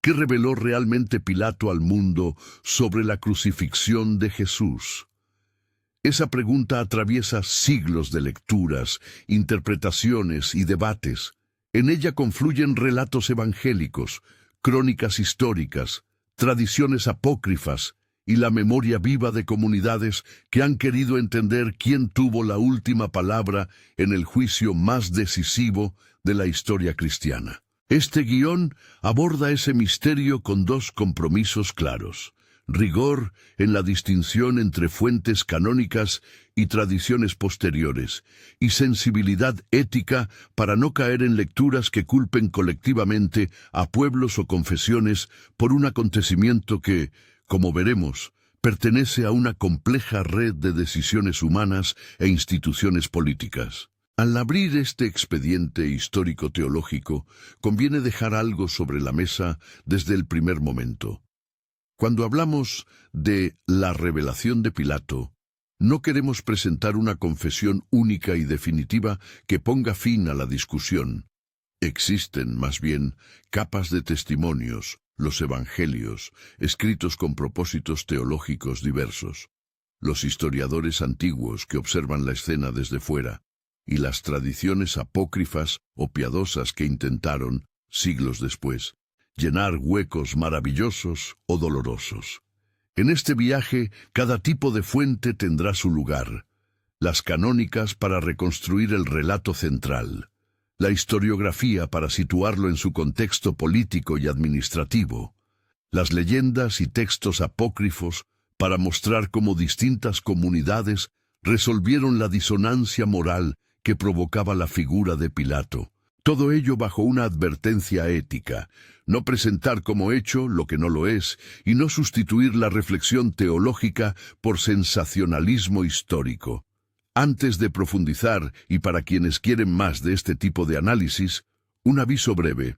¿Qué reveló realmente Pilato al mundo sobre la crucifixión de Jesús? Esa pregunta atraviesa siglos de lecturas, interpretaciones y debates. En ella confluyen relatos evangélicos, crónicas históricas, tradiciones apócrifas y la memoria viva de comunidades que han querido entender quién tuvo la última palabra en el juicio más decisivo de la historia cristiana. Este guión aborda ese misterio con dos compromisos claros: rigor en la distinción entre fuentes canónicas y tradiciones posteriores, y sensibilidad ética para no caer en lecturas que culpen colectivamente a pueblos o confesiones por un acontecimiento que, como veremos, pertenece a una compleja red de decisiones humanas e instituciones políticas. Al abrir este expediente histórico-teológico, conviene dejar algo sobre la mesa desde el primer momento. Cuando hablamos de la revelación de Pilato, no queremos presentar una confesión única y definitiva que ponga fin a la discusión. Existen, más bien, capas de testimonios, los evangelios, escritos con propósitos teológicos diversos, los historiadores antiguos que observan la escena desde fuera, y las tradiciones apócrifas o piadosas que intentaron, siglos después, llenar huecos maravillosos o dolorosos. En este viaje, cada tipo de fuente tendrá su lugar: las canónicas para reconstruir el relato central, la historiografía para situarlo en su contexto político y administrativo, las leyendas y textos apócrifos para mostrar cómo distintas comunidades resolvieron la disonancia moral que provocaba la figura de Pilato. Todo ello bajo una advertencia ética: no presentar como hecho lo que no lo es, y no sustituir la reflexión teológica por sensacionalismo histórico. Antes de profundizar, y para quienes quieren más de este tipo de análisis, un aviso breve.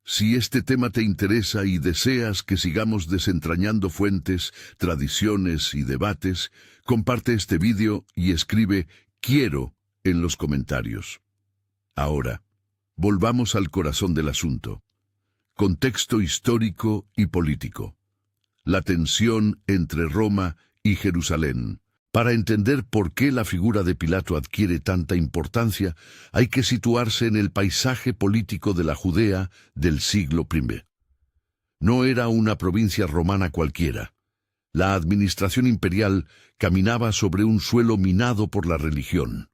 Si este tema te interesa y deseas que sigamos desentrañando fuentes, tradiciones y debates, comparte este vídeo y escribe "quiero" en los comentarios. Ahora, volvamos al corazón del asunto. Contexto histórico y político. La tensión entre Roma y Jerusalén. Para entender por qué la figura de Pilato adquiere tanta importancia, hay que situarse en el paisaje político de la Judea del siglo I. No era una provincia romana cualquiera. La administración imperial caminaba sobre un suelo minado por la religión,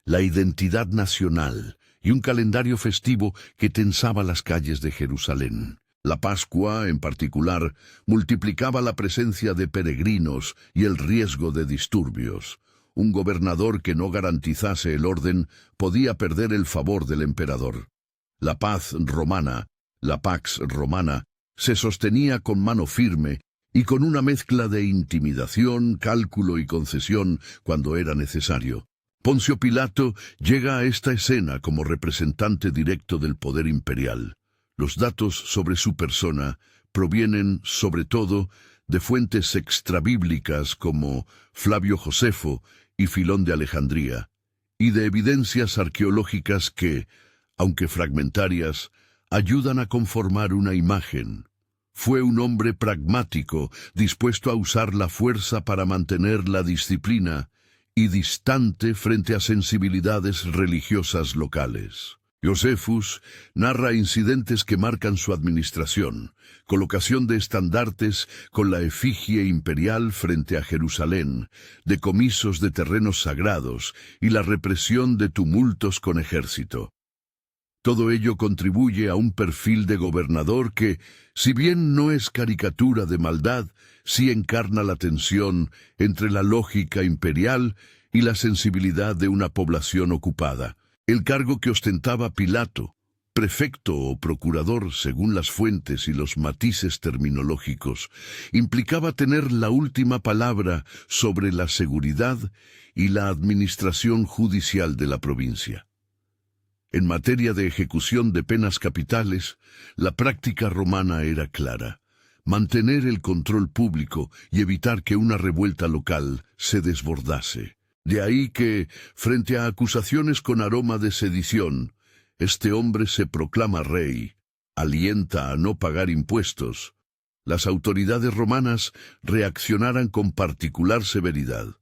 la identidad nacional y un calendario festivo que tensaba las calles de Jerusalén. La Pascua, en particular, multiplicaba la presencia de peregrinos y el riesgo de disturbios. Un gobernador que no garantizase el orden podía perder el favor del emperador. La paz romana, la Pax Romana, se sostenía con mano firme y con una mezcla de intimidación, cálculo y concesión cuando era necesario. Poncio Pilato llega a esta escena como representante directo del poder imperial. Los datos sobre su persona provienen, sobre todo, de fuentes extrabíblicas como Flavio Josefo y Filón de Alejandría, y de evidencias arqueológicas que, aunque fragmentarias, ayudan a conformar una imagen. Fue un hombre pragmático, dispuesto a usar la fuerza para mantener la disciplina, y distante frente a sensibilidades religiosas locales. Josephus narra incidentes que marcan su administración: colocación de estandartes con la efigie imperial frente a Jerusalén, decomisos de terrenos sagrados y la represión de tumultos con ejército. Todo ello contribuye a un perfil de gobernador que, si bien no es caricatura de maldad, sí encarna la tensión entre la lógica imperial y la sensibilidad de una población ocupada. El cargo que ostentaba Pilato, prefecto o procurador según las fuentes y los matices terminológicos, implicaba tener la última palabra sobre la seguridad y la administración judicial de la provincia. En materia de ejecución de penas capitales, la práctica romana era clara: mantener el control público y evitar que una revuelta local se desbordase. De ahí que, frente a acusaciones con aroma de sedición, este hombre se proclama rey, alienta a no pagar impuestos, las autoridades romanas reaccionaran con particular severidad.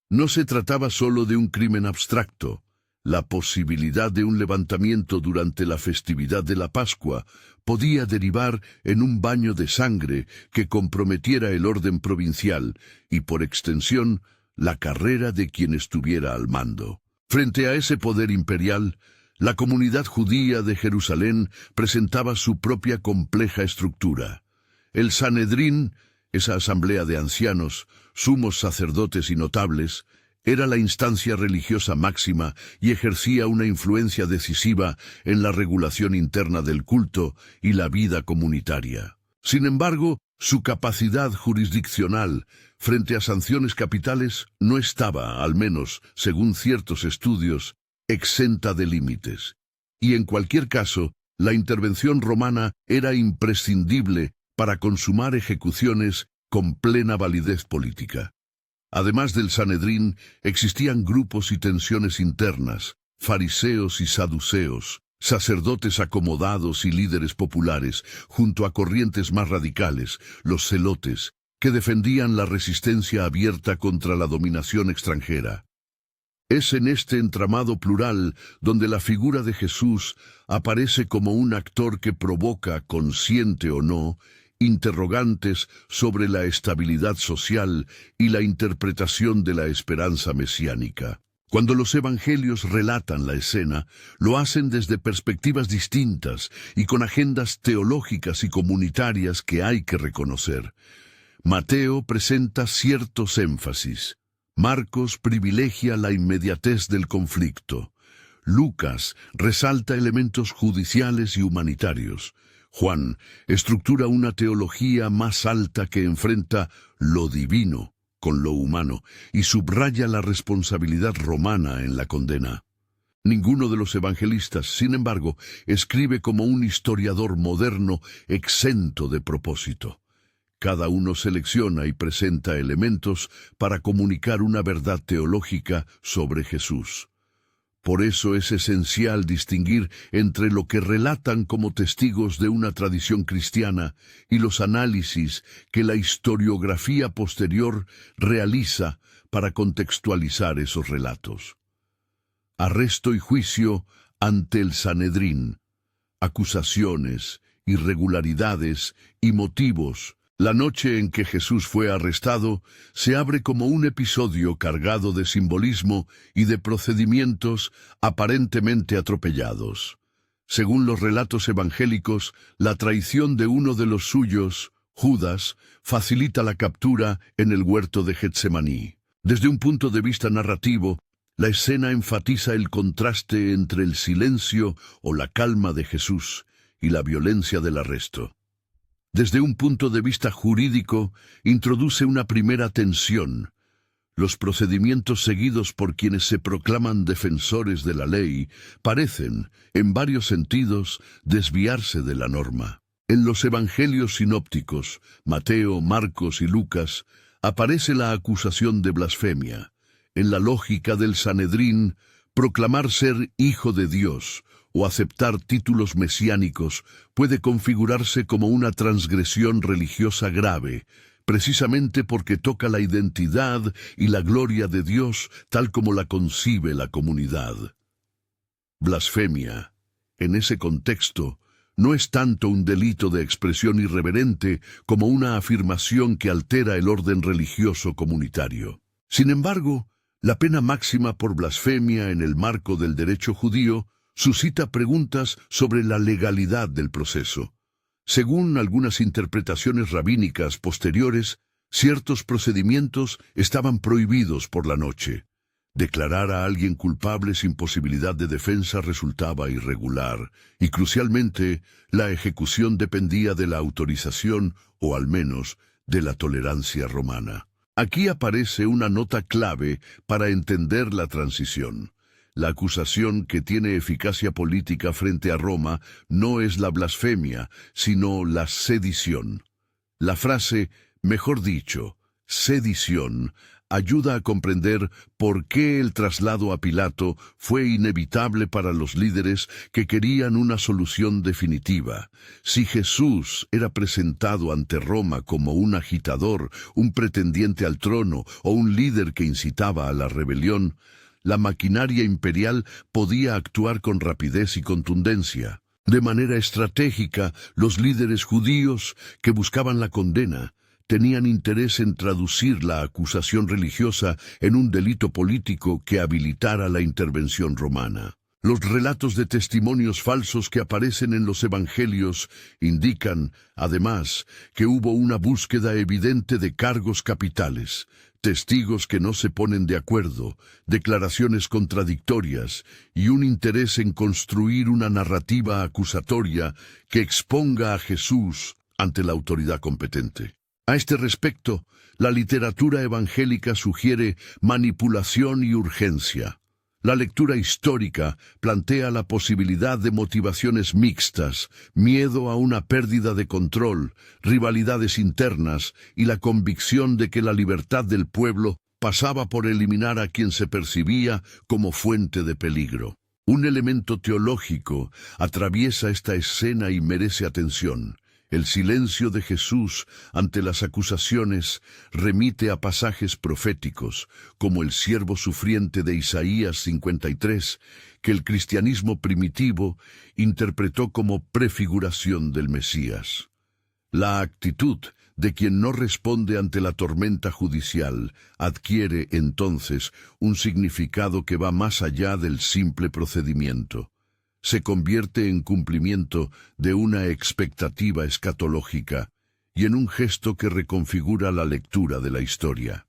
No se trataba solo de un crimen abstracto. La posibilidad de un levantamiento durante la festividad de la Pascua podía derivar en un baño de sangre que comprometiera el orden provincial y, por extensión, la carrera de quien estuviera al mando. Frente a ese poder imperial, la comunidad judía de Jerusalén presentaba su propia compleja estructura. El Sanedrín, esa asamblea de ancianos, sumos sacerdotes y notables, era la instancia religiosa máxima y ejercía una influencia decisiva en la regulación interna del culto y la vida comunitaria. Sin embargo, su capacidad jurisdiccional frente a sanciones capitales no estaba, al menos según ciertos estudios, exenta de límites. Y en cualquier caso, la intervención romana era imprescindible para consumar ejecuciones con plena validez política. Además del Sanedrín, existían grupos y tensiones internas, fariseos y saduceos, sacerdotes acomodados y líderes populares, junto a corrientes más radicales, los celotes, que defendían la resistencia abierta contra la dominación extranjera. Es en este entramado plural donde la figura de Jesús aparece como un actor que provoca, consciente o no, interrogantes sobre la estabilidad social y la interpretación de la esperanza mesiánica. Cuando los evangelios relatan la escena, lo hacen desde perspectivas distintas y con agendas teológicas y comunitarias que hay que reconocer. Mateo presenta ciertos énfasis. Marcos privilegia la inmediatez del conflicto. Lucas resalta elementos judiciales y humanitarios. Juan estructura una teología más alta que enfrenta lo divino con lo humano y subraya la responsabilidad romana en la condena. Ninguno de los evangelistas, sin embargo, escribe como un historiador moderno exento de propósito. Cada uno selecciona y presenta elementos para comunicar una verdad teológica sobre Jesús. Por eso es esencial distinguir entre lo que relatan como testigos de una tradición cristiana y los análisis que la historiografía posterior realiza para contextualizar esos relatos. Arresto y juicio ante el Sanedrín, acusaciones, irregularidades y motivos. La noche en que Jesús fue arrestado se abre como un episodio cargado de simbolismo y de procedimientos aparentemente atropellados. Según los relatos evangélicos, la traición de uno de los suyos, Judas, facilita la captura en el huerto de Getsemaní. Desde un punto de vista narrativo, la escena enfatiza el contraste entre el silencio o la calma de Jesús y la violencia del arresto. Desde un punto de vista jurídico, introduce una primera tensión. Los procedimientos seguidos por quienes se proclaman defensores de la ley parecen, en varios sentidos, desviarse de la norma. En los evangelios sinópticos, Mateo, Marcos y Lucas, aparece la acusación de blasfemia. En la lógica del Sanedrín, proclamar ser hijo de Dios o aceptar títulos mesiánicos puede configurarse como una transgresión religiosa grave, precisamente porque toca la identidad y la gloria de Dios tal como la concibe la comunidad. Blasfemia, en ese contexto, no es tanto un delito de expresión irreverente como una afirmación que altera el orden religioso comunitario. Sin embargo, la pena máxima por blasfemia en el marco del derecho judío suscita preguntas sobre la legalidad del proceso. Según algunas interpretaciones rabínicas posteriores, ciertos procedimientos estaban prohibidos por la noche. Declarar a alguien culpable sin posibilidad de defensa resultaba irregular, y crucialmente, la ejecución dependía de la autorización, o al menos, de la tolerancia romana. Aquí aparece una nota clave para entender la transición. La acusación que tiene eficacia política frente a Roma no es la blasfemia, sino la sedición. La frase, mejor dicho, sedición, ayuda a comprender por qué el traslado a Pilato fue inevitable para los líderes que querían una solución definitiva. Si Jesús era presentado ante Roma como un agitador, un pretendiente al trono o un líder que incitaba a la rebelión, la maquinaria imperial podía actuar con rapidez y contundencia. De manera estratégica, los líderes judíos que buscaban la condena tenían interés en traducir la acusación religiosa en un delito político que habilitara la intervención romana. Los relatos de testimonios falsos que aparecen en los evangelios indican, además, que hubo una búsqueda evidente de cargos capitales, testigos que no se ponen de acuerdo, declaraciones contradictorias y un interés en construir una narrativa acusatoria que exponga a Jesús ante la autoridad competente. A este respecto, la literatura evangélica sugiere manipulación y urgencia. La lectura histórica plantea la posibilidad de motivaciones mixtas, miedo a una pérdida de control, rivalidades internas y la convicción de que la libertad del pueblo pasaba por eliminar a quien se percibía como fuente de peligro. Un elemento teológico atraviesa esta escena y merece atención. El silencio de Jesús ante las acusaciones remite a pasajes proféticos, como el siervo sufriente de Isaías 53, que el cristianismo primitivo interpretó como prefiguración del Mesías. La actitud de quien no responde ante la tormenta judicial adquiere entonces un significado que va más allá del simple procedimiento. Se convierte en cumplimiento de una expectativa escatológica y en un gesto que reconfigura la lectura de la historia.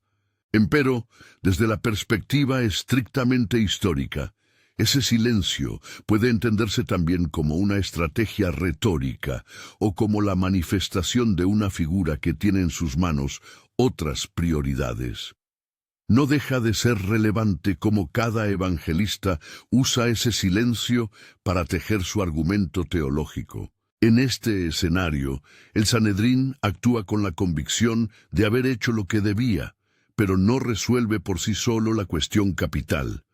Empero, desde la perspectiva estrictamente histórica, ese silencio puede entenderse también como una estrategia retórica o como la manifestación de una figura que tiene en sus manos otras prioridades. No deja de ser relevante cómo cada evangelista usa ese silencio para tejer su argumento teológico. En este escenario, el Sanedrín actúa con la convicción de haber hecho lo que debía, pero no resuelve por sí solo la cuestión capital.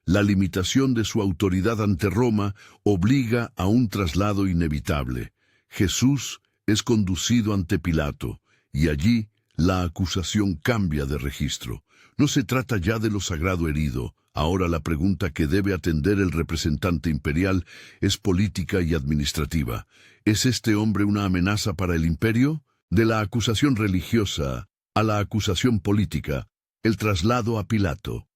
La limitación de su autoridad ante Roma obliga a un traslado inevitable. Jesús es conducido ante Pilato, y allí la acusación cambia de registro. No se trata ya de lo sagrado herido. Ahora la pregunta que debe atender el representante imperial es política y administrativa. ¿Es este hombre una amenaza para el imperio? De la acusación religiosa a la acusación política, el traslado a Pilato.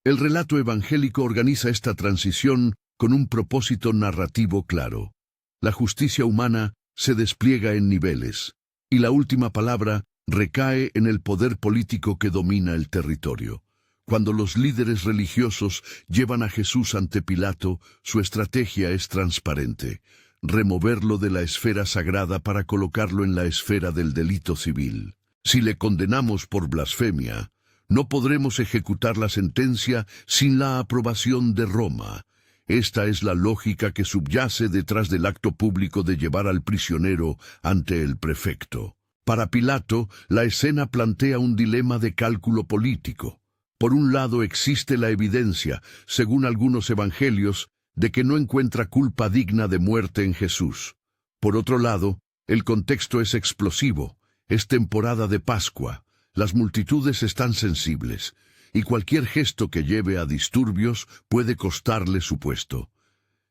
El relato evangélico organiza esta transición con un propósito narrativo claro. La justicia humana se despliega en niveles, y la última palabra recae en el poder político que domina el territorio. Cuando los líderes religiosos llevan a Jesús ante Pilato, su estrategia es transparente: removerlo de la esfera sagrada para colocarlo en la esfera del delito civil. Si le condenamos por blasfemia, no podremos ejecutar la sentencia sin la aprobación de Roma. Esta es la lógica que subyace detrás del acto público de llevar al prisionero ante el prefecto. Para Pilato, la escena plantea un dilema de cálculo político. Por un lado existe la evidencia, según algunos evangelios, de que no encuentra culpa digna de muerte en Jesús. Por otro lado, el contexto es explosivo. Es temporada de Pascua. Las multitudes están sensibles, y cualquier gesto que lleve a disturbios puede costarle su puesto.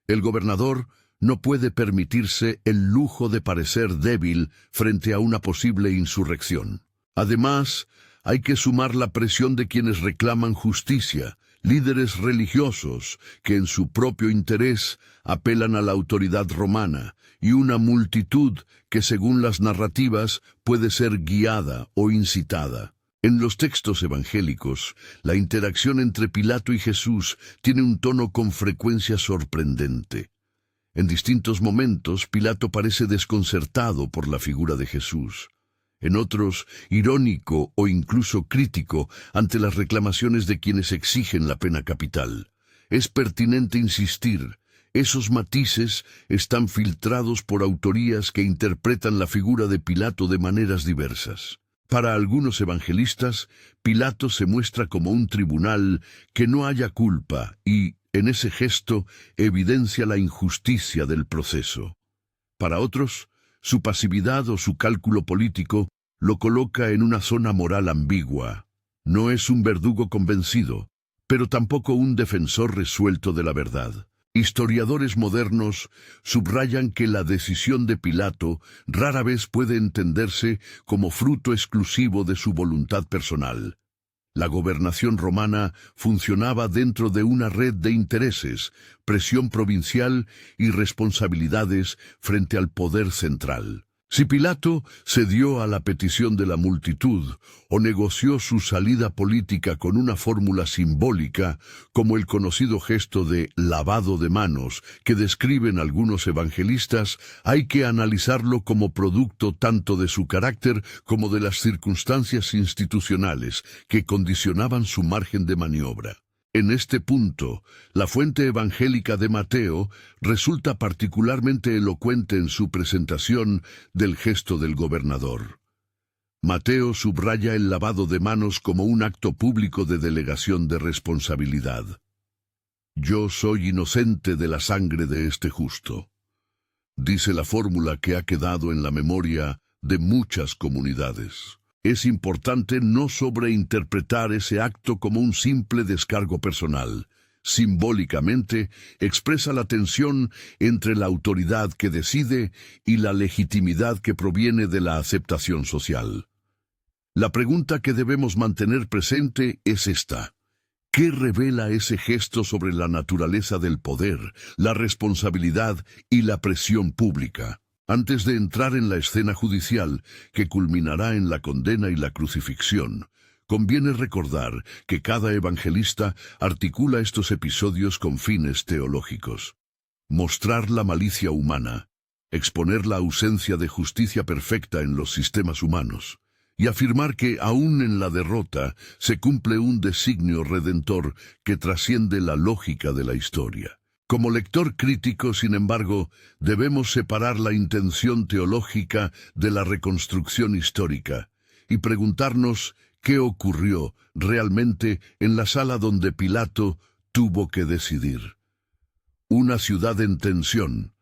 El gobernador no puede permitirse el lujo de parecer débil frente a una posible insurrección. Además, hay que sumar la presión de quienes reclaman justicia, líderes religiosos que en su propio interés apelan a la autoridad romana, y una multitud que según las narrativas puede ser guiada o incitada. En los textos evangélicos, la interacción entre Pilato y Jesús tiene un tono con frecuencia sorprendente. En distintos momentos, Pilato parece desconcertado por la figura de Jesús. En otros, irónico o incluso crítico ante las reclamaciones de quienes exigen la pena capital. Es pertinente insistir: esos matices están filtrados por autorías que interpretan la figura de Pilato de maneras diversas. Para algunos evangelistas, Pilato se muestra como un tribunal que no haya culpa y, en ese gesto, evidencia la injusticia del proceso. Para otros, su pasividad o su cálculo político lo coloca en una zona moral ambigua. No es un verdugo convencido, pero tampoco un defensor resuelto de la verdad. Historiadores modernos subrayan que la decisión de Pilato rara vez puede entenderse como fruto exclusivo de su voluntad personal. La gobernación romana funcionaba dentro de una red de intereses, presión provincial y responsabilidades frente al poder central. Si Pilato cedió a la petición de la multitud o negoció su salida política con una fórmula simbólica, como el conocido gesto de lavado de manos que describen algunos evangelistas, hay que analizarlo como producto tanto de su carácter como de las circunstancias institucionales que condicionaban su margen de maniobra. En este punto, la fuente evangélica de Mateo resulta particularmente elocuente en su presentación del gesto del gobernador. Mateo subraya el lavado de manos como un acto público de delegación de responsabilidad. Yo soy inocente de la sangre de este justo, dice la fórmula que ha quedado en la memoria de muchas comunidades. Es importante no sobreinterpretar ese acto como un simple descargo personal. Simbólicamente, expresa la tensión entre la autoridad que decide y la legitimidad que proviene de la aceptación social. La pregunta que debemos mantener presente es esta. ¿Qué revela ese gesto sobre la naturaleza del poder, la responsabilidad y la presión pública? Antes de entrar en la escena judicial, que culminará en la condena y la crucifixión, conviene recordar que cada evangelista articula estos episodios con fines teológicos. Mostrar la malicia humana, exponer la ausencia de justicia perfecta en los sistemas humanos, y afirmar que aún en la derrota se cumple un designio redentor que trasciende la lógica de la historia. Como lector crítico, sin embargo, debemos separar la intención teológica de la reconstrucción histórica y preguntarnos qué ocurrió realmente en la sala donde Pilato tuvo que decidir. Una ciudad en tensión,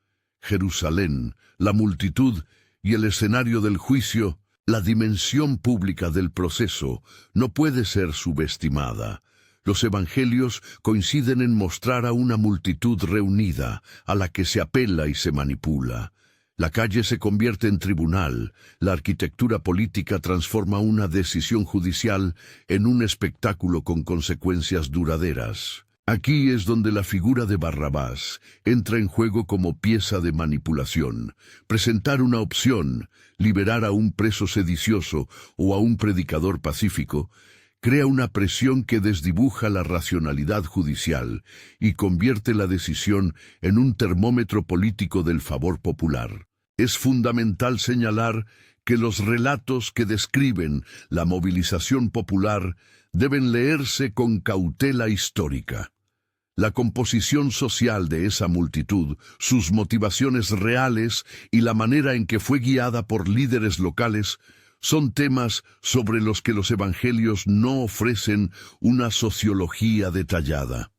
Jerusalén, la multitud y el escenario del juicio, la dimensión pública del proceso no puede ser subestimada. Los evangelios coinciden en mostrar a una multitud reunida, a la que se apela y se manipula. La calle se convierte en tribunal, la arquitectura política transforma una decisión judicial en un espectáculo con consecuencias duraderas. Aquí es donde la figura de Barrabás entra en juego como pieza de manipulación. Presentar una opción, liberar a un preso sedicioso o a un predicador pacífico, crea una presión que desdibuja la racionalidad judicial y convierte la decisión en un termómetro político del favor popular. Es fundamental señalar que los relatos que describen la movilización popular deben leerse con cautela histórica. La composición social de esa multitud, sus motivaciones reales y la manera en que fue guiada por líderes locales son temas sobre los que los evangelios no ofrecen una sociología detallada.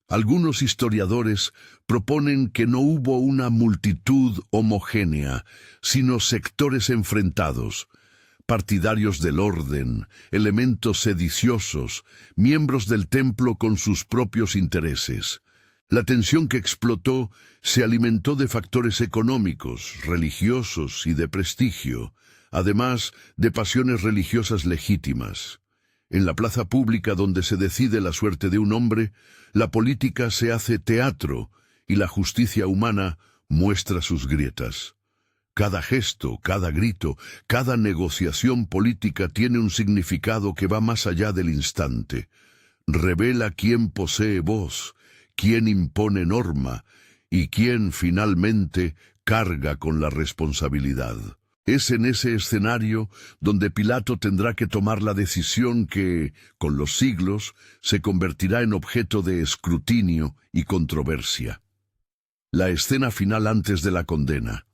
Algunos historiadores proponen que no hubo una multitud homogénea, sino sectores enfrentados, partidarios del orden, elementos sediciosos, miembros del templo con sus propios intereses. La tensión que explotó se alimentó de factores económicos, religiosos y de prestigio, además de pasiones religiosas legítimas. En la plaza pública donde se decide la suerte de un hombre, la política se hace teatro y la justicia humana muestra sus grietas. Cada gesto, cada grito, cada negociación política tiene un significado que va más allá del instante. Revela quién posee voz, quién impone norma y quién finalmente carga con la responsabilidad. Es en ese escenario donde Pilato tendrá que tomar la decisión que, con los siglos, se convertirá en objeto de escrutinio y controversia. La escena final antes de la condena.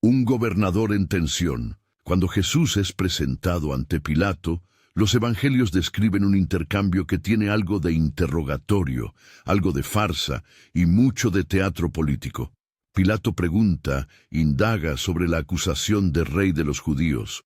Un gobernador en tensión, Cuando Jesús es presentado ante Pilato, los evangelios describen un intercambio que tiene algo de interrogatorio, algo de farsa y mucho de teatro político. Pilato pregunta, indaga sobre la acusación de rey de los judíos.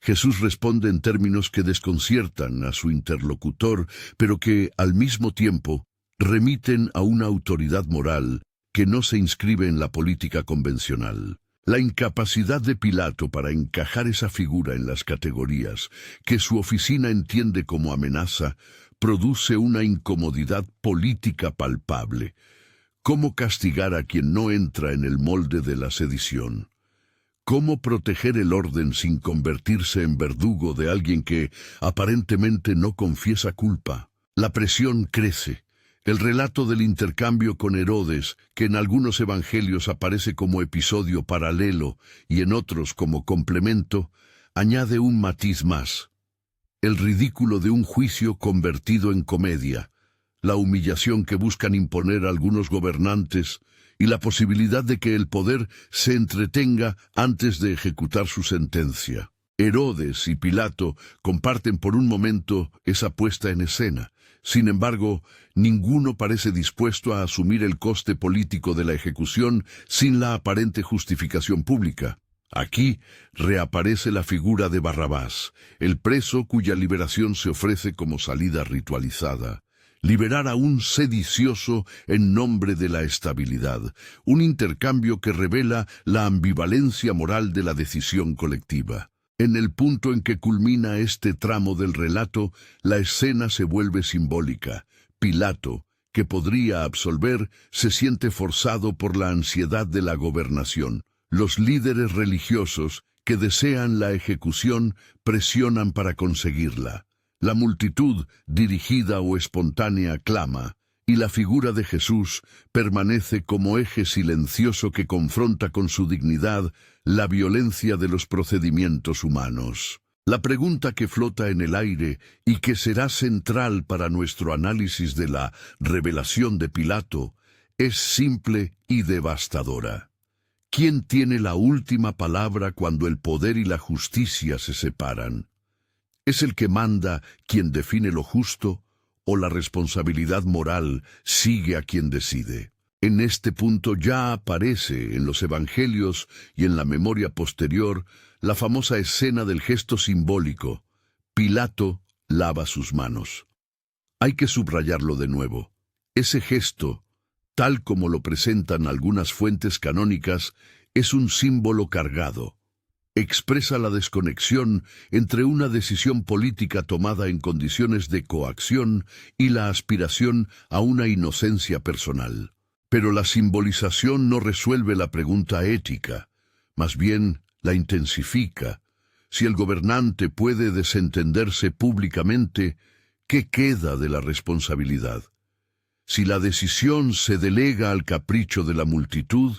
Jesús responde en términos que desconciertan a su interlocutor, pero que, al mismo tiempo, remiten a una autoridad moral que no se inscribe en la política convencional. La incapacidad de Pilato para encajar esa figura en las categorías que su oficina entiende como amenaza produce una incomodidad política palpable. ¿Cómo castigar a quien no entra en el molde de la sedición? ¿Cómo proteger el orden sin convertirse en verdugo de alguien que aparentemente no confiesa culpa? La presión crece. El relato del intercambio con Herodes, que en algunos evangelios aparece como episodio paralelo y en otros como complemento, añade un matiz más. El ridículo de un juicio convertido en comedia, la humillación que buscan imponer algunos gobernantes y la posibilidad de que el poder se entretenga antes de ejecutar su sentencia. Herodes y Pilato comparten por un momento esa puesta en escena. Sin embargo, ninguno parece dispuesto a asumir el coste político de la ejecución sin la aparente justificación pública. Aquí reaparece la figura de Barrabás, el preso cuya liberación se ofrece como salida ritualizada. Liberar a un sedicioso en nombre de la estabilidad, un intercambio que revela la ambivalencia moral de la decisión colectiva. En el punto en que culmina este tramo del relato, la escena se vuelve simbólica. Pilato, que podría absolver, se siente forzado por la ansiedad de la gobernación. Los líderes religiosos, que desean la ejecución, presionan para conseguirla. La multitud, dirigida o espontánea, clama, y la figura de Jesús permanece como eje silencioso que confronta con su dignidad la violencia de los procedimientos humanos. La pregunta que flota en el aire y que será central para nuestro análisis de la revelación de Pilato es simple y devastadora. ¿Quién tiene la última palabra cuando el poder y la justicia se separan? ¿Es el que manda quien define lo justo o la responsabilidad moral sigue a quien decide? En este punto ya aparece en los evangelios y en la memoria posterior la famosa escena del gesto simbólico. Pilato lava sus manos. Hay que subrayarlo de nuevo. Ese gesto, tal como lo presentan algunas fuentes canónicas, es un símbolo cargado. Expresa la desconexión entre una decisión política tomada en condiciones de coacción y la aspiración a una inocencia personal. Pero la simbolización no resuelve la pregunta ética, más bien la intensifica. Si el gobernante puede desentenderse públicamente, ¿qué queda de la responsabilidad? Si la decisión se delega al capricho de la multitud,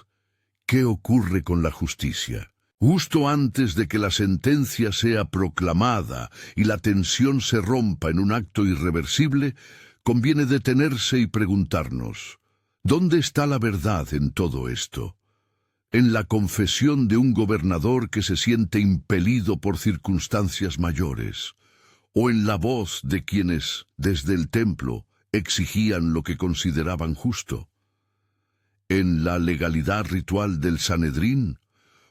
¿qué ocurre con la justicia? Justo antes de que la sentencia sea proclamada y la tensión se rompa en un acto irreversible, conviene detenerse y preguntarnos, ¿dónde está la verdad en todo esto? ¿En la confesión de un gobernador que se siente impelido por circunstancias mayores? ¿O en la voz de quienes, desde el templo, exigían lo que consideraban justo? ¿En la legalidad ritual del Sanedrín?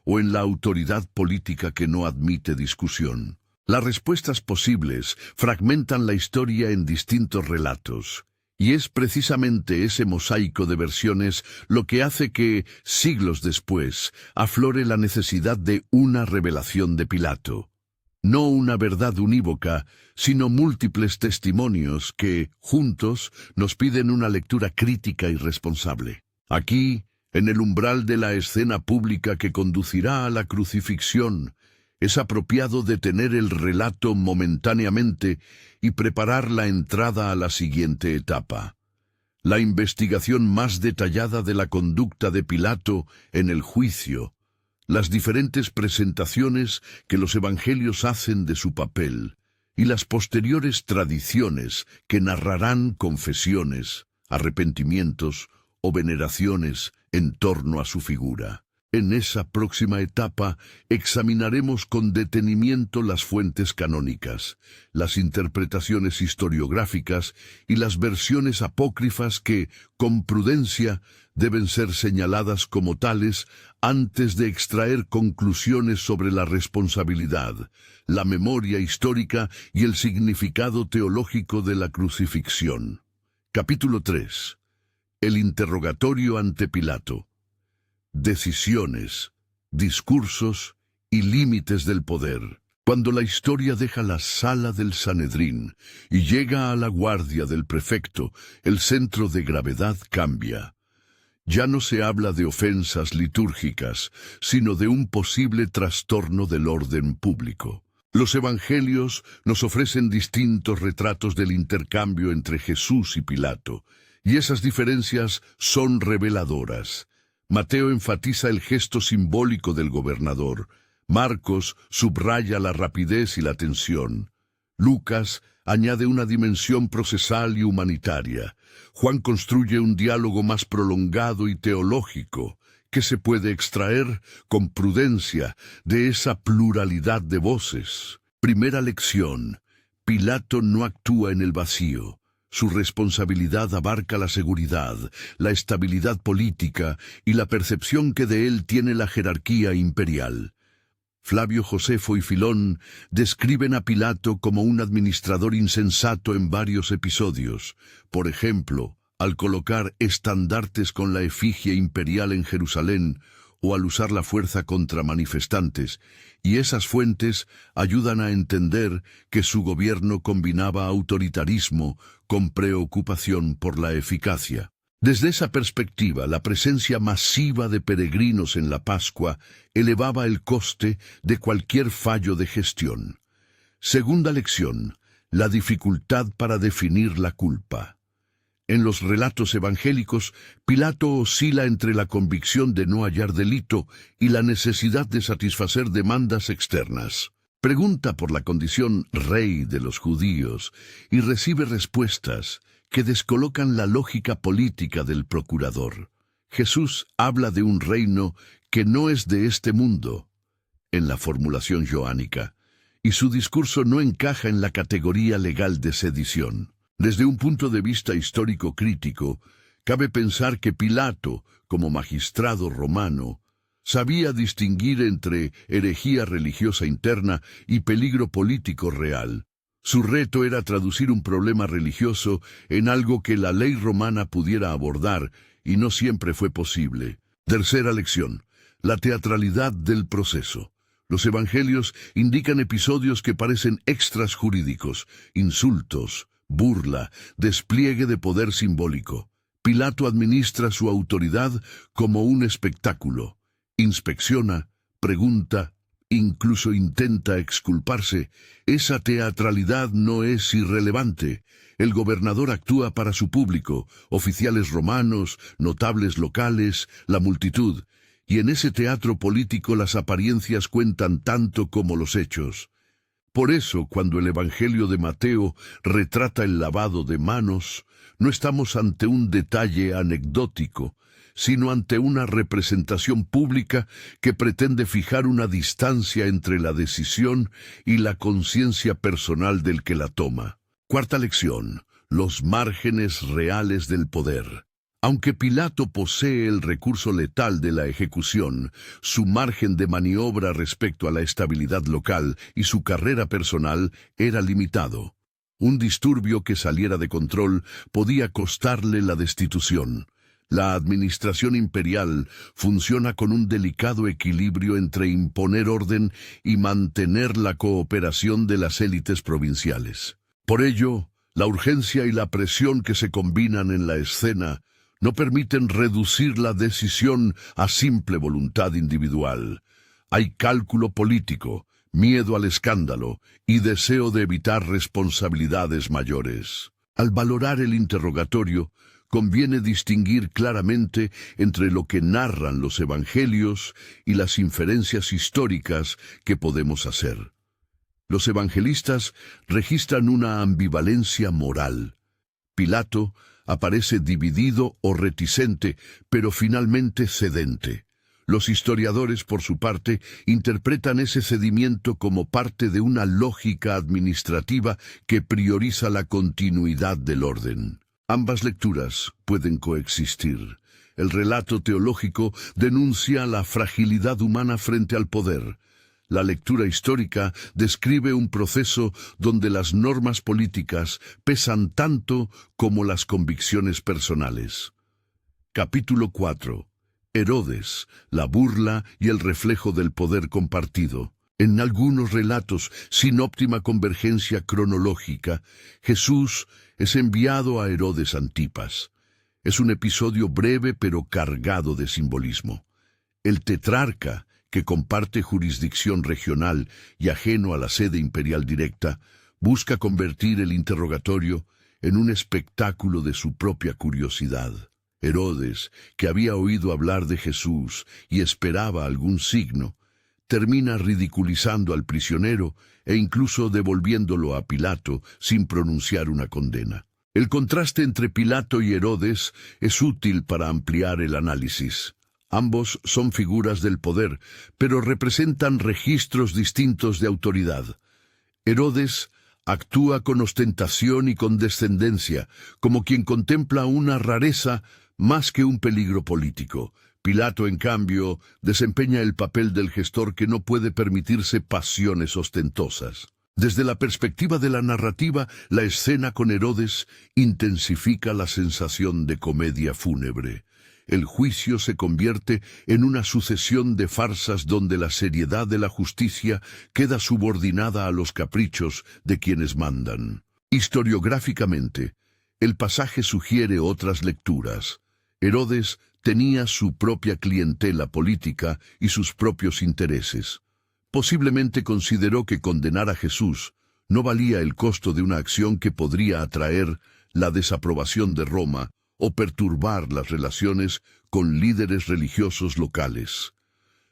¿O en la autoridad política que no admite discusión? Las respuestas posibles fragmentan la historia en distintos relatos, y es precisamente ese mosaico de versiones lo que hace que, siglos después, aflore la necesidad de una revelación de Pilato. No una verdad unívoca, sino múltiples testimonios que, juntos, nos piden una lectura crítica y responsable. Aquí, en el umbral de la escena pública que conducirá a la crucifixión, es apropiado detener el relato momentáneamente y preparar la entrada a la siguiente etapa. La investigación más detallada de la conducta de Pilato en el juicio, las diferentes presentaciones que los evangelios hacen de su papel y las posteriores tradiciones que narrarán confesiones, arrepentimientos o veneraciones en torno a su figura. En esa próxima etapa examinaremos con detenimiento las fuentes canónicas, las interpretaciones historiográficas y las versiones apócrifas que, con prudencia, deben ser señaladas como tales antes de extraer conclusiones sobre la responsabilidad, la memoria histórica y el significado teológico de la crucifixión. Capítulo 3. El interrogatorio ante Pilato. Decisiones, discursos y límites del poder. Cuando la historia deja la sala del Sanedrín y llega a la guardia del prefecto, el centro de gravedad cambia. Ya no se habla de ofensas litúrgicas, sino de un posible trastorno del orden público. Los evangelios nos ofrecen distintos retratos del intercambio entre Jesús y Pilato, y esas diferencias son reveladoras. Mateo enfatiza el gesto simbólico del gobernador. Marcos subraya la rapidez y la tensión. Lucas añade una dimensión procesal y humanitaria. Juan construye un diálogo más prolongado y teológico que se puede extraer con prudencia de esa pluralidad de voces. Primera lección: Pilato no actúa en el vacío. Su responsabilidad abarca la seguridad, la estabilidad política y la percepción que de él tiene la jerarquía imperial. Flavio Josefo y Filón describen a Pilato como un administrador insensato en varios episodios. Por ejemplo, al colocar estandartes con la efigie imperial en Jerusalén o al usar la fuerza contra manifestantes, y esas fuentes ayudan a entender que su gobierno combinaba autoritarismo con preocupación por la eficacia. Desde esa perspectiva, la presencia masiva de peregrinos en la Pascua elevaba el coste de cualquier fallo de gestión. Segunda lección: la dificultad para definir la culpa. En los relatos evangélicos, Pilato oscila entre la convicción de no hallar delito y la necesidad de satisfacer demandas externas. Pregunta por la condición rey de los judíos y recibe respuestas que descolocan la lógica política del procurador. Jesús habla de un reino que no es de este mundo, en la formulación joánica, y su discurso no encaja en la categoría legal de sedición. Desde un punto de vista histórico crítico, cabe pensar que Pilato, como magistrado romano, sabía distinguir entre herejía religiosa interna y peligro político real. Su reto era traducir un problema religioso en algo que la ley romana pudiera abordar, y no siempre fue posible. Tercera lección: la teatralidad del proceso. Los evangelios indican episodios que parecen extras jurídicos, insultos, burla, despliegue de poder simbólico. Pilato administra su autoridad como un espectáculo. Inspecciona, pregunta, incluso intenta exculparse. Esa teatralidad no es irrelevante. El gobernador actúa para su público, oficiales romanos, notables locales, la multitud. Y en ese teatro político las apariencias cuentan tanto como los hechos. Por eso, cuando el Evangelio de Mateo retrata el lavado de manos, no estamos ante un detalle anecdótico, sino ante una representación pública que pretende fijar una distancia entre la decisión y la conciencia personal del que la toma. Cuarta lección: los márgenes reales del poder. Aunque Pilato posee el recurso letal de la ejecución, su margen de maniobra respecto a la estabilidad local y su carrera personal era limitado. Un disturbio que saliera de control podía costarle la destitución. La administración imperial funciona con un delicado equilibrio entre imponer orden y mantener la cooperación de las élites provinciales. Por ello, la urgencia y la presión que se combinan en la escena no permiten reducir la decisión a simple voluntad individual. Hay cálculo político, miedo al escándalo y deseo de evitar responsabilidades mayores. Al valorar el interrogatorio, conviene distinguir claramente entre lo que narran los evangelios y las inferencias históricas que podemos hacer. Los evangelistas registran una ambivalencia moral. Pilato aparece dividido o reticente, pero finalmente cedente. Los historiadores, por su parte, interpretan ese cedimiento como parte de una lógica administrativa que prioriza la continuidad del orden. Ambas lecturas pueden coexistir. El relato teológico denuncia la fragilidad humana frente al poder. La lectura histórica describe un proceso donde las normas políticas pesan tanto como las convicciones personales. Capítulo 4. Herodes, la burla y el reflejo del poder compartido. En algunos relatos, sin óptima convergencia cronológica, Jesús es enviado a Herodes Antipas. Es un episodio breve pero cargado de simbolismo. El tetrarca, que comparte jurisdicción regional y ajeno a la sede imperial directa, busca convertir el interrogatorio en un espectáculo de su propia curiosidad. Herodes, que había oído hablar de Jesús y esperaba algún signo, termina ridiculizando al prisionero e incluso devolviéndolo a Pilato sin pronunciar una condena. El contraste entre Pilato y Herodes es útil para ampliar el análisis. Ambos son figuras del poder, pero representan registros distintos de autoridad. Herodes actúa con ostentación y condescendencia, como quien contempla una rareza más que un peligro político. Pilato, en cambio, desempeña el papel del gestor que no puede permitirse pasiones ostentosas. Desde la perspectiva de la narrativa, la escena con Herodes intensifica la sensación de comedia fúnebre. El juicio se convierte en una sucesión de farsas donde la seriedad de la justicia queda subordinada a los caprichos de quienes mandan. Historiográficamente, el pasaje sugiere otras lecturas. Herodes tenía su propia clientela política y sus propios intereses. Posiblemente consideró que condenar a Jesús no valía el costo de una acción que podría atraer la desaprobación de Roma o perturbar las relaciones con líderes religiosos locales.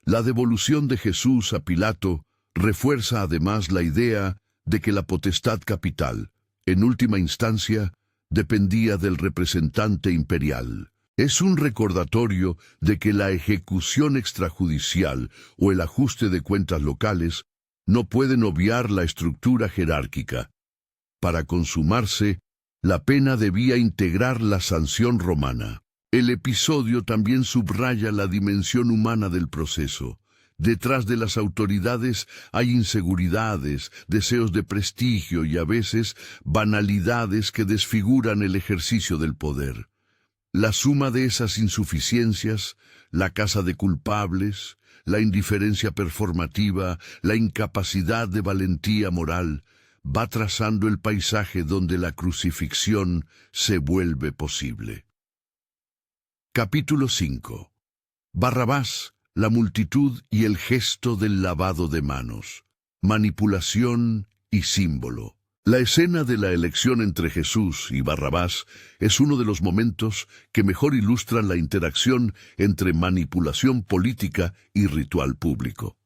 La devolución de Jesús a Pilato refuerza además la idea de que la potestad capital, en última instancia, dependía del representante imperial. Es un recordatorio de que la ejecución extrajudicial o el ajuste de cuentas locales no pueden obviar la estructura jerárquica. Para consumarse, la pena debía integrar la sanción romana. El episodio también subraya la dimensión humana del proceso. Detrás de las autoridades hay inseguridades, deseos de prestigio y a veces banalidades que desfiguran el ejercicio del poder. La suma de esas insuficiencias, la caza de culpables, la indiferencia performativa, la incapacidad de valentía moral, va trazando el paisaje donde la crucifixión se vuelve posible. Capítulo 5. Barrabás, la multitud y el gesto del lavado de manos. Manipulación y símbolo. La escena de la elección entre Jesús y Barrabás es uno de los momentos que mejor ilustran la interacción entre manipulación política y ritual público.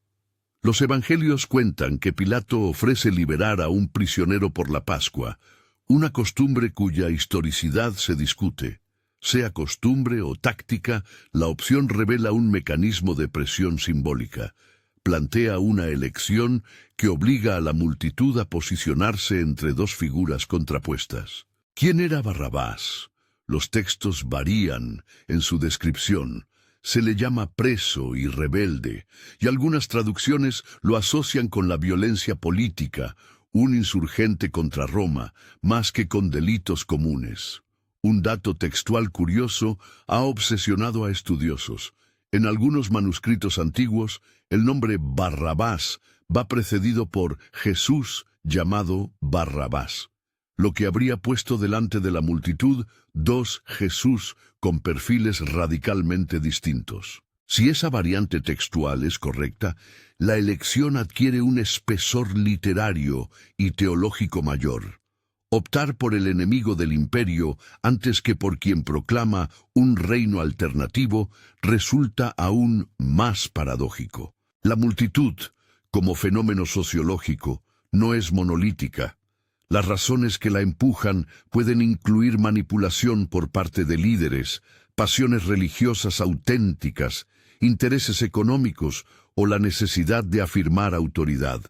Los evangelios cuentan que Pilato ofrece liberar a un prisionero por la Pascua, una costumbre cuya historicidad se discute. Sea costumbre o táctica, la opción revela un mecanismo de presión simbólica. Plantea una elección que obliga a la multitud a posicionarse entre dos figuras contrapuestas. ¿Quién era Barrabás? Los textos varían en su descripción. Se le llama preso y rebelde, y algunas traducciones lo asocian con la violencia política, un insurgente contra Roma, más que con delitos comunes. Un dato textual curioso ha obsesionado a estudiosos. En algunos manuscritos antiguos, el nombre Barrabás va precedido por Jesús llamado Barrabás, lo que habría puesto delante de la multitud dos Jesús con perfiles radicalmente distintos. Si esa variante textual es correcta, la elección adquiere un espesor literario y teológico mayor. Optar por el enemigo del imperio antes que por quien proclama un reino alternativo resulta aún más paradójico. La multitud, como fenómeno sociológico, no es monolítica. Las razones que la empujan pueden incluir manipulación por parte de líderes, pasiones religiosas auténticas intereses económicos o la necesidad de afirmar autoridad.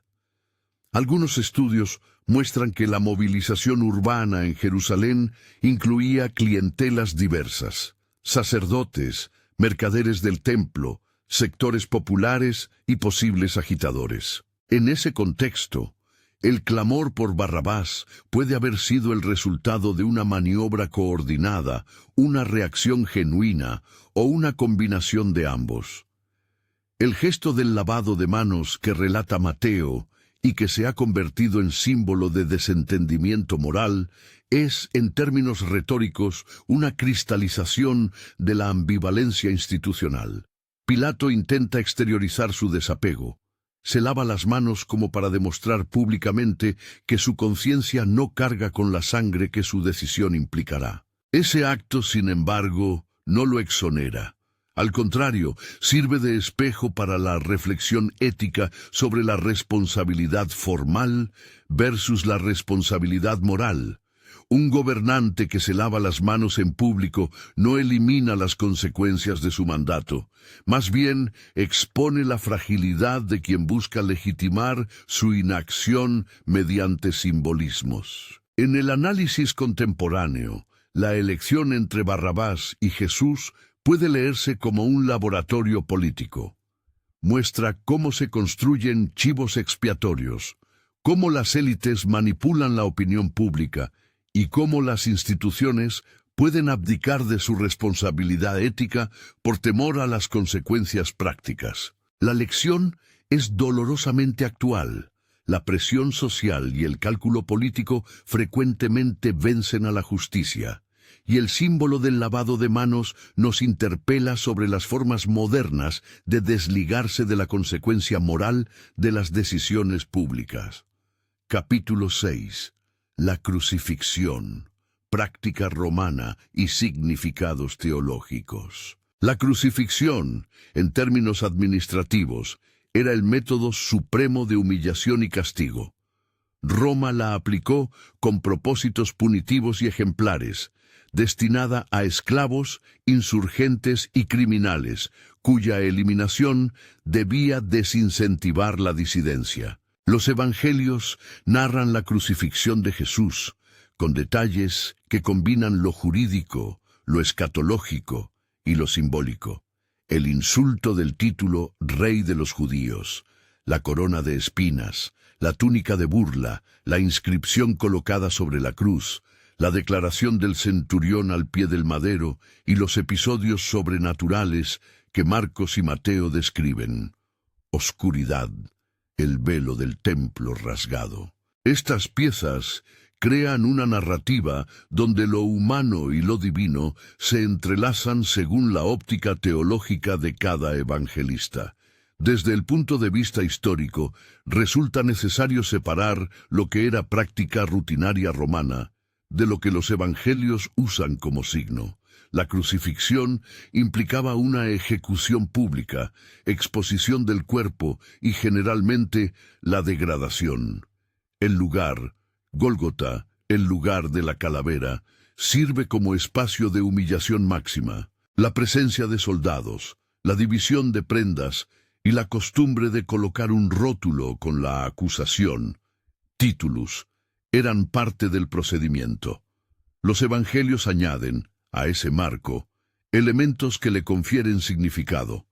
Algunos estudios muestran que la movilización urbana en Jerusalén incluía clientelas diversas: sacerdotes, mercaderes del templo, sectores populares y posibles agitadores. En ese contexto, el clamor por Barrabás puede haber sido el resultado de una maniobra coordinada, una reacción genuina o una combinación de ambos. El gesto del lavado de manos que relata Mateo y que se ha convertido en símbolo de desentendimiento moral es, en términos retóricos, una cristalización de la ambivalencia institucional. Pilato intenta exteriorizar su desapego. Se lava las manos como para demostrar públicamente que su conciencia no carga con la sangre que su decisión implicará. Ese acto, sin embargo, no lo exonera. Al contrario, sirve de espejo para la reflexión ética sobre la responsabilidad formal versus la responsabilidad moral. Un gobernante que se lava las manos en público no elimina las consecuencias de su mandato, más bien expone la fragilidad de quien busca legitimar su inacción mediante simbolismos. En el análisis contemporáneo, la elección entre Barrabás y Jesús puede leerse como un laboratorio político. Muestra cómo se construyen chivos expiatorios, cómo las élites manipulan la opinión pública y cómo las instituciones pueden abdicar de su responsabilidad ética por temor a las consecuencias prácticas. La lección es dolorosamente actual. La presión social y el cálculo político frecuentemente vencen a la justicia, y el símbolo del lavado de manos nos interpela sobre las formas modernas de desligarse de la consecuencia moral de las decisiones públicas. Capítulo 6. La crucifixión, práctica romana y significados teológicos. La crucifixión, en términos administrativos, era el método supremo de humillación y castigo. Roma la aplicó con propósitos punitivos y ejemplares, destinada a esclavos, insurgentes y criminales, cuya eliminación debía desincentivar la disidencia. Los evangelios narran la crucifixión de Jesús, con detalles que combinan lo jurídico, lo escatológico y lo simbólico. El insulto del título Rey de los Judíos, la corona de espinas, la túnica de burla, la inscripción colocada sobre la cruz, la declaración del centurión al pie del madero y los episodios sobrenaturales que Marcos y Mateo describen. Oscuridad, el velo del templo rasgado. Estas piezas crean una narrativa donde lo humano y lo divino se entrelazan según la óptica teológica de cada evangelista. Desde el punto de vista histórico, resulta necesario separar lo que era práctica rutinaria romana de lo que los evangelios usan como signo. La crucifixión implicaba una ejecución pública, exposición del cuerpo y generalmente la degradación. El lugar, Gólgota, el lugar de la calavera, sirve como espacio de humillación máxima. La presencia de soldados, la división de prendas y la costumbre de colocar un rótulo con la acusación, titulus, eran parte del procedimiento. Los evangelios añaden, a ese marco, elementos que le confieren significado.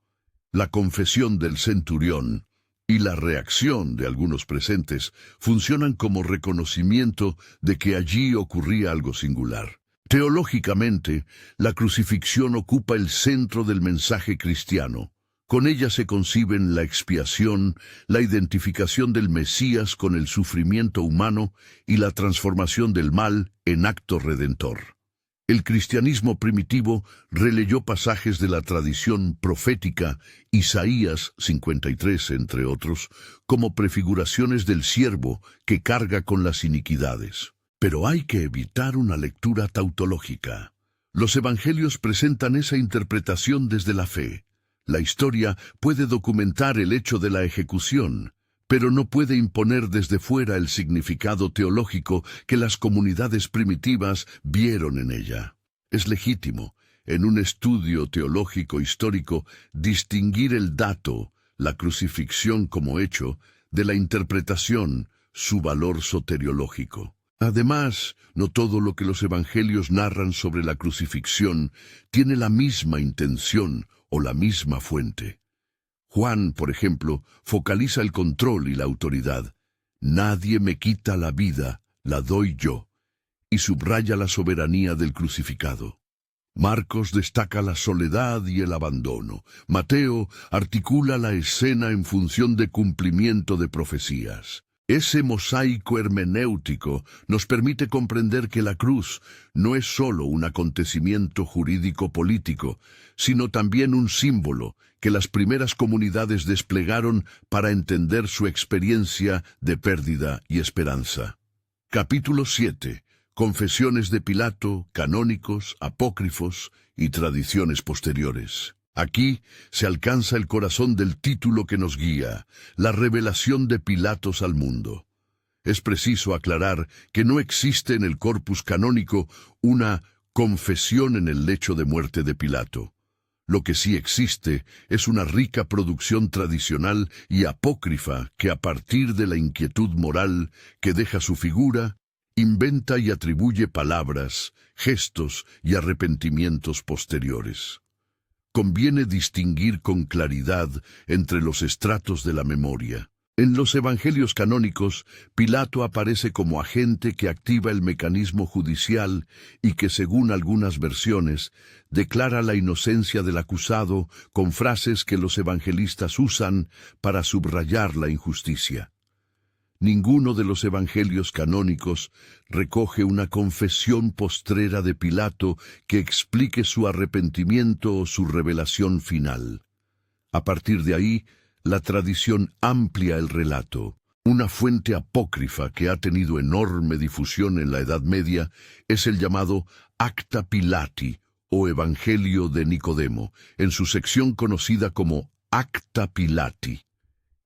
La confesión del centurión y la reacción de algunos presentes funcionan como reconocimiento de que allí ocurría algo singular. Teológicamente, la crucifixión ocupa el centro del mensaje cristiano. Con ella se conciben la expiación, la identificación del Mesías con el sufrimiento humano y la transformación del mal en acto redentor. El cristianismo primitivo releyó pasajes de la tradición profética, Isaías 53, entre otros, como prefiguraciones del siervo que carga con las iniquidades. Pero hay que evitar una lectura tautológica. Los evangelios presentan esa interpretación desde la fe. La historia puede documentar el hecho de la ejecución, pero no puede imponer desde fuera el significado teológico que las comunidades primitivas vieron en ella. Es legítimo, en un estudio teológico histórico, distinguir el dato, la crucifixión como hecho, de la interpretación, su valor soteriológico. Además, no todo lo que los evangelios narran sobre la crucifixión tiene la misma intención o la misma fuente. Juan, por ejemplo, focaliza el control y la autoridad. Nadie me quita la vida, la doy yo, y subraya la soberanía del crucificado. Marcos destaca la soledad y el abandono. Mateo articula la escena en función de cumplimiento de profecías. Ese mosaico hermenéutico nos permite comprender que la cruz no es solo un acontecimiento jurídico-político, sino también un símbolo que las primeras comunidades desplegaron para entender su experiencia de pérdida y esperanza. Capítulo 7. Confesiones de Pilato, canónicos, apócrifos y tradiciones posteriores. Aquí se alcanza el corazón del título que nos guía, la revelación de Pilatos al mundo. Es preciso aclarar que no existe en el corpus canónico una confesión en el lecho de muerte de Pilato. Lo que sí existe es una rica producción tradicional y apócrifa que, a partir de la inquietud moral que deja su figura, inventa y atribuye palabras, gestos y arrepentimientos posteriores. Conviene distinguir con claridad entre los estratos de la memoria. En los evangelios canónicos, Pilato aparece como agente que activa el mecanismo judicial y que, según algunas versiones, declara la inocencia del acusado con frases que los evangelistas usan para subrayar la injusticia. Ninguno de los evangelios canónicos recoge una confesión postrera de Pilato que explique su arrepentimiento o su revelación final. A partir de ahí, la tradición amplia el relato. Una fuente apócrifa que ha tenido enorme difusión en la Edad Media es el llamado Acta Pilati, o Evangelio de Nicodemo, en su sección conocida como Acta Pilati.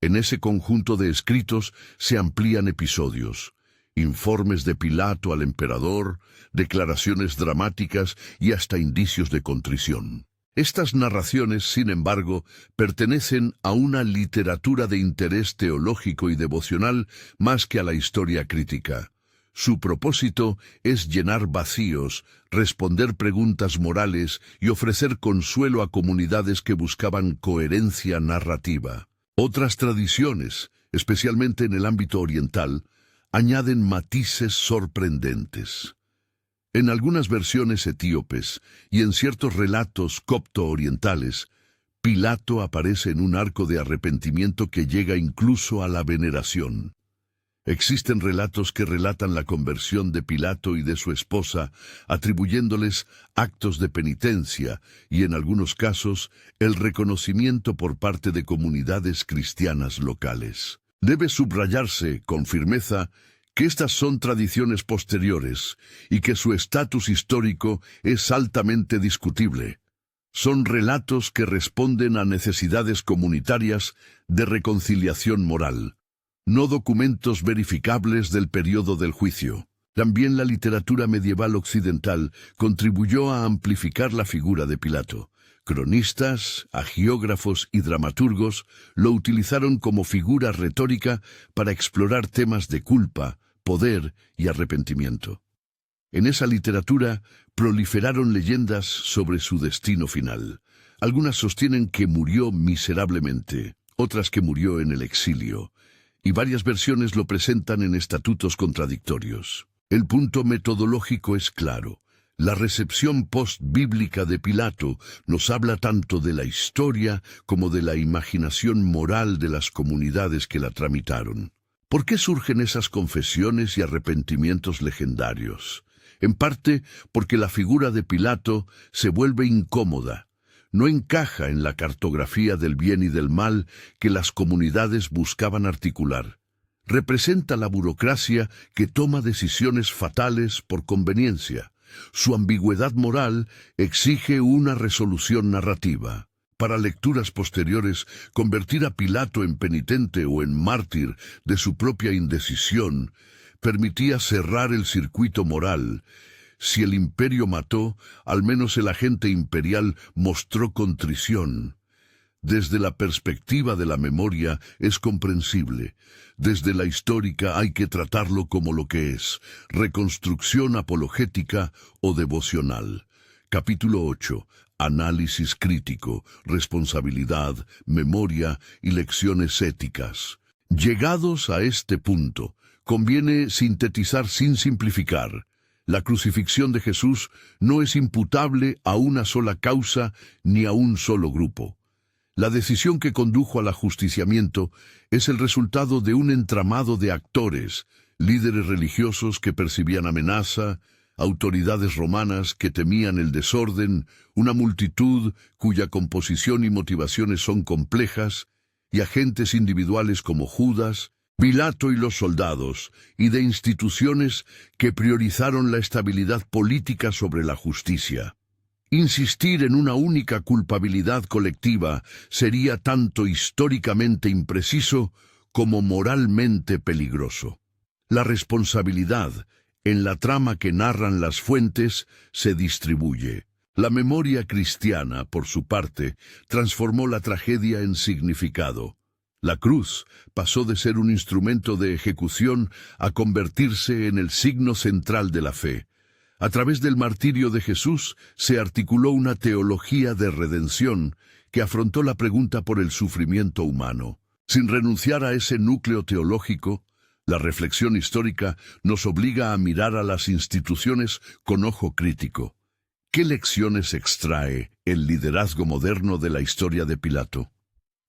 En ese conjunto de escritos se amplían episodios, informes de Pilato al emperador, declaraciones dramáticas y hasta indicios de contrición. Estas narraciones, sin embargo, pertenecen a una literatura de interés teológico y devocional más que a la historia crítica. Su propósito es llenar vacíos, responder preguntas morales y ofrecer consuelo a comunidades que buscaban coherencia narrativa. Otras tradiciones, especialmente en el ámbito oriental, añaden matices sorprendentes. En algunas versiones etíopes y en ciertos relatos copto-orientales, Pilato aparece en un arco de arrepentimiento que llega incluso a la veneración. Existen relatos que relatan la conversión de Pilato y de su esposa, atribuyéndoles actos de penitencia y, en algunos casos, el reconocimiento por parte de comunidades cristianas locales. Debe subrayarse, con firmeza, que estas son tradiciones posteriores y que su estatus histórico es altamente discutible. Son relatos que responden a necesidades comunitarias de reconciliación moral, no documentos verificables del periodo del juicio. También la literatura medieval occidental contribuyó a amplificar la figura de Pilato. Cronistas, agiógrafos y dramaturgos lo utilizaron como figura retórica para explorar temas de culpa, poder y arrepentimiento. En esa literatura proliferaron leyendas sobre su destino final. Algunas sostienen que murió miserablemente, otras que murió en el exilio, y varias versiones lo presentan en estatutos contradictorios. El punto metodológico es claro. La recepción post-bíblica de Pilato nos habla tanto de la historia como de la imaginación moral de las comunidades que la tramitaron. ¿Por qué surgen esas confesiones y arrepentimientos legendarios? En parte porque la figura de Pilato se vuelve incómoda. No encaja en la cartografía del bien y del mal que las comunidades buscaban articular. Representa la burocracia que toma decisiones fatales por conveniencia. Su ambigüedad moral exige una resolución narrativa. Para lecturas posteriores, convertir a Pilato en penitente o en mártir de su propia indecisión permitía cerrar el circuito moral, Si el imperio mató, al menos el agente imperial mostró contrición. Desde la perspectiva de la memoria es comprensible. Desde la histórica hay que tratarlo como lo que es, reconstrucción apologética o devocional. Capítulo 8. Análisis crítico, responsabilidad, memoria y lecciones éticas. Llegados a este punto, conviene sintetizar sin simplificar. La crucifixión de Jesús no es imputable a una sola causa ni a un solo grupo. La decisión que condujo al ajusticiamiento es el resultado de un entramado de actores, líderes religiosos que percibían amenaza, autoridades romanas que temían el desorden, una multitud cuya composición y motivaciones son complejas, y agentes individuales como Judas, Pilato y los soldados, y de instituciones que priorizaron la estabilidad política sobre la justicia. Insistir en una única culpabilidad colectiva sería tanto históricamente impreciso como moralmente peligroso. La responsabilidad, en la trama que narran las fuentes, se distribuye. La memoria cristiana, por su parte, transformó la tragedia en significado. La cruz pasó de ser un instrumento de ejecución a convertirse en el signo central de la fe. A través del martirio de Jesús se articuló una teología de redención que afrontó la pregunta por el sufrimiento humano. Sin renunciar a ese núcleo teológico, la reflexión histórica nos obliga a mirar a las instituciones con ojo crítico. ¿Qué lecciones extrae el liderazgo moderno de la historia de Pilato?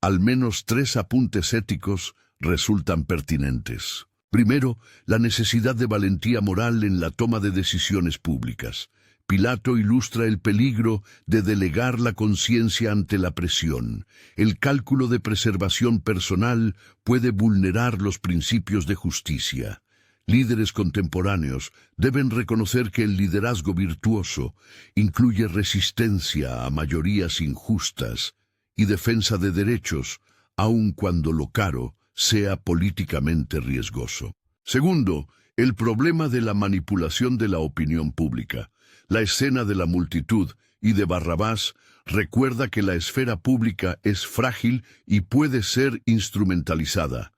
Al menos 3 apuntes éticos resultan pertinentes. Primero, la necesidad de valentía moral en la toma de decisiones públicas. Pilato ilustra el peligro de delegar la conciencia ante la presión. El cálculo de preservación personal puede vulnerar los principios de justicia. Líderes contemporáneos deben reconocer que el liderazgo virtuoso incluye resistencia a mayorías injustas y defensa de derechos, aun cuando lo caro sea políticamente riesgoso. Segundo, el problema de la manipulación de la opinión pública. La escena de la multitud y de Barrabás recuerda que la esfera pública es frágil y puede ser instrumentalizada.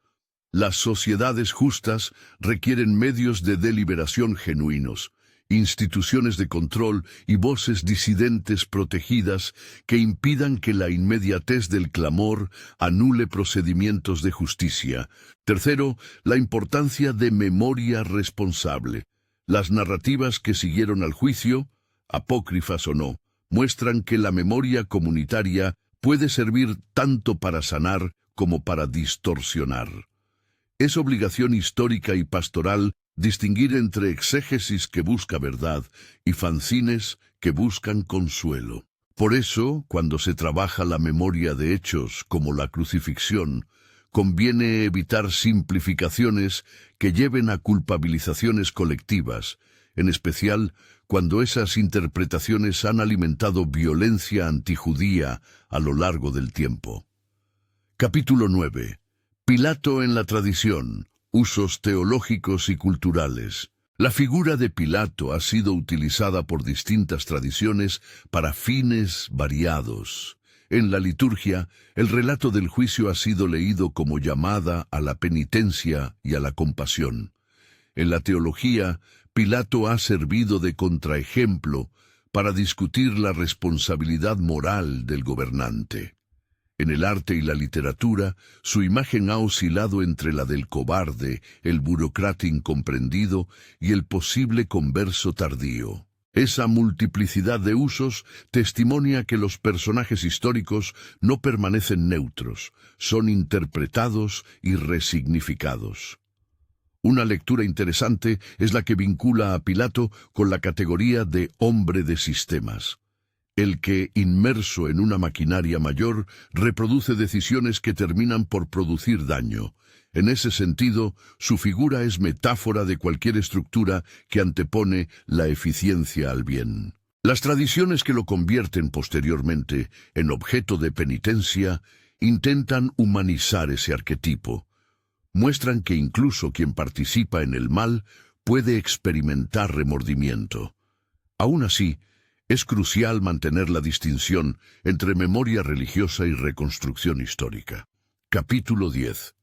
Las sociedades justas requieren medios de deliberación genuinos, instituciones de control y voces disidentes protegidas que impidan que la inmediatez del clamor anule procedimientos de justicia. Tercero, la importancia de memoria responsable. Las narrativas que siguieron al juicio, apócrifas o no, muestran que la memoria comunitaria puede servir tanto para sanar como para distorsionar. Es obligación histórica y pastoral distinguir entre exégesis que busca verdad y fanzines que buscan consuelo. Por eso, cuando se trabaja la memoria de hechos como la crucifixión, conviene evitar simplificaciones que lleven a culpabilizaciones colectivas, en especial cuando esas interpretaciones han alimentado violencia antijudía a lo largo del tiempo. Capítulo 9. Pilato en la tradición. Usos teológicos y culturales. La figura de Pilato ha sido utilizada por distintas tradiciones para fines variados. En la liturgia, el relato del juicio ha sido leído como llamada a la penitencia y a la compasión. En la teología, Pilato ha servido de contraejemplo para discutir la responsabilidad moral del gobernante. En el arte y la literatura, su imagen ha oscilado entre la del cobarde, el burócrata incomprendido y el posible converso tardío. Esa multiplicidad de usos testimonia que los personajes históricos no permanecen neutros, son interpretados y resignificados. Una lectura interesante es la que vincula a Pilato con la categoría de hombre de sistemas. El que, inmerso en una maquinaria mayor, reproduce decisiones que terminan por producir daño. En ese sentido, su figura es metáfora de cualquier estructura que antepone la eficiencia al bien. Las tradiciones que lo convierten posteriormente en objeto de penitencia intentan humanizar ese arquetipo. Muestran que incluso quien participa en el mal puede experimentar remordimiento. Aún así, es crucial mantener la distinción entre memoria religiosa y reconstrucción histórica. Capítulo 10.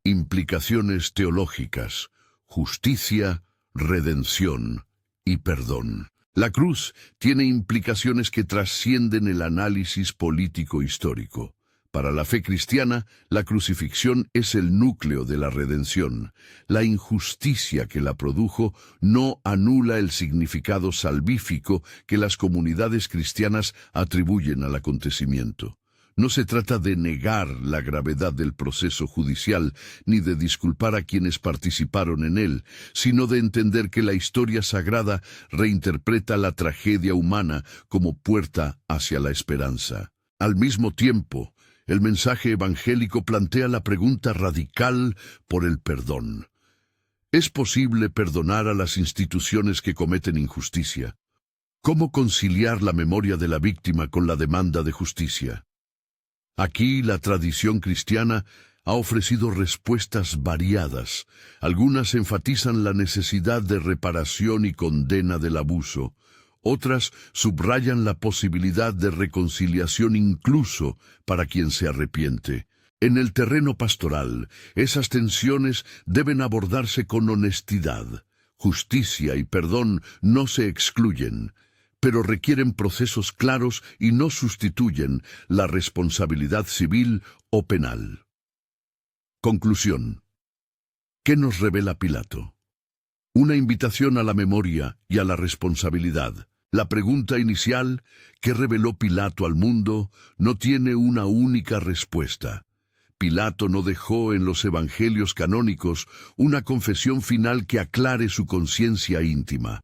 Implicaciones teológicas, justicia, redención y perdón. La cruz tiene implicaciones que trascienden el análisis político-histórico. Para la fe cristiana, la crucifixión es el núcleo de la redención. La injusticia que la produjo no anula el significado salvífico que las comunidades cristianas atribuyen al acontecimiento. No se trata de negar la gravedad del proceso judicial, ni de disculpar a quienes participaron en él, sino de entender que la historia sagrada reinterpreta la tragedia humana como puerta hacia la esperanza. Al mismo tiempo, el mensaje evangélico plantea la pregunta radical por el perdón. ¿Es posible perdonar a las instituciones que cometen injusticia? ¿Cómo conciliar la memoria de la víctima con la demanda de justicia? Aquí la tradición cristiana ha ofrecido respuestas variadas. Algunas enfatizan la necesidad de reparación y condena del abuso. Otras subrayan la posibilidad de reconciliación incluso para quien se arrepiente. En el terreno pastoral, esas tensiones deben abordarse con honestidad. Justicia y perdón no se excluyen, pero requieren procesos claros y no sustituyen la responsabilidad civil o penal. Conclusión. ¿Qué nos revela Pilato? Una invitación a la memoria y a la responsabilidad. La pregunta inicial, ¿qué reveló Pilato al mundo?, no tiene una única respuesta. Pilato no dejó en los evangelios canónicos una confesión final que aclare su conciencia íntima.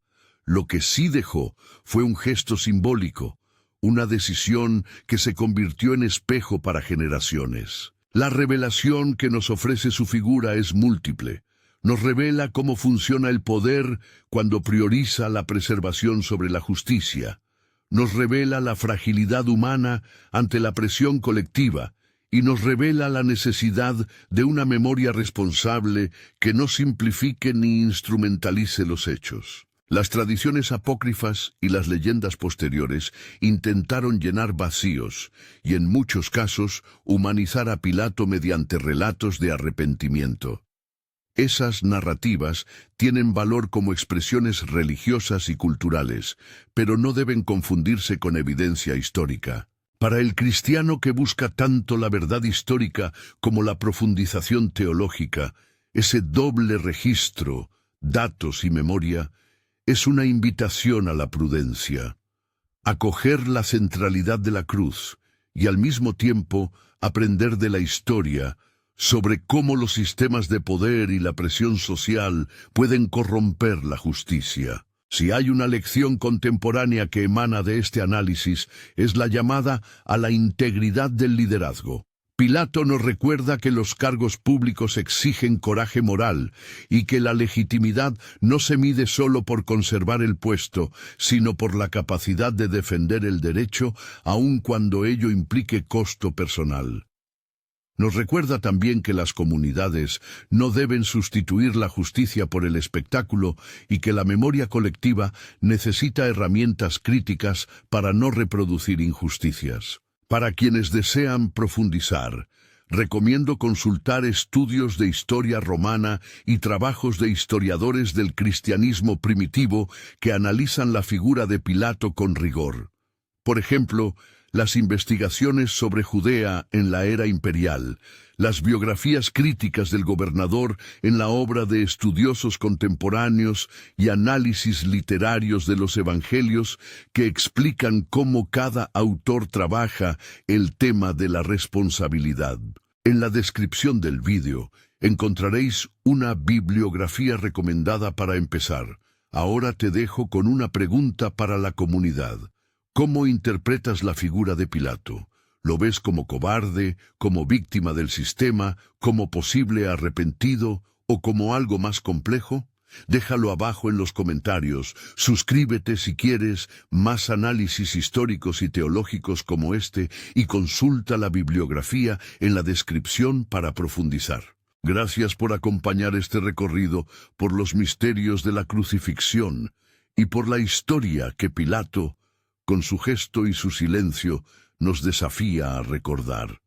Lo que sí dejó fue un gesto simbólico, una decisión que se convirtió en espejo para generaciones. La revelación que nos ofrece su figura es múltiple. Nos revela cómo funciona el poder cuando prioriza la preservación sobre la justicia. Nos revela la fragilidad humana ante la presión colectiva y nos revela la necesidad de una memoria responsable que no simplifique ni instrumentalice los hechos. Las tradiciones apócrifas y las leyendas posteriores intentaron llenar vacíos y, en muchos casos, humanizar a Pilato mediante relatos de arrepentimiento. Esas narrativas tienen valor como expresiones religiosas y culturales, pero no deben confundirse con evidencia histórica. Para el cristiano que busca tanto la verdad histórica como la profundización teológica, ese doble registro, datos y memoria, es una invitación a la prudencia. Acoger la centralidad de la cruz y al mismo tiempo aprender de la historia sobre cómo los sistemas de poder y la presión social pueden corromper la justicia. Si hay una lección contemporánea que emana de este análisis, es la llamada a la integridad del liderazgo. Pilato nos recuerda que los cargos públicos exigen coraje moral y que la legitimidad no se mide solo por conservar el puesto, sino por la capacidad de defender el derecho, aun cuando ello implique costo personal. Nos recuerda también que las comunidades no deben sustituir la justicia por el espectáculo y que la memoria colectiva necesita herramientas críticas para no reproducir injusticias. Para quienes desean profundizar, recomiendo consultar estudios de historia romana y trabajos de historiadores del cristianismo primitivo que analizan la figura de Pilato con rigor. Por ejemplo, las investigaciones sobre Judea en la era imperial, las biografías críticas del gobernador en la obra de estudiosos contemporáneos y análisis literarios de los evangelios que explican cómo cada autor trabaja el tema de la responsabilidad. En la descripción del vídeo encontraréis una bibliografía recomendada para empezar. Ahora te dejo con una pregunta para la comunidad. ¿Cómo interpretas la figura de Pilato? ¿Lo ves como cobarde, como víctima del sistema, como posible arrepentido o como algo más complejo? Déjalo abajo en los comentarios. Suscríbete si quieres más análisis históricos y teológicos como este y consulta la bibliografía en la descripción para profundizar. Gracias por acompañar este recorrido por los misterios de la crucifixión. y por la historia que Pilato, con su gesto y su silencio, nos desafía a recordar.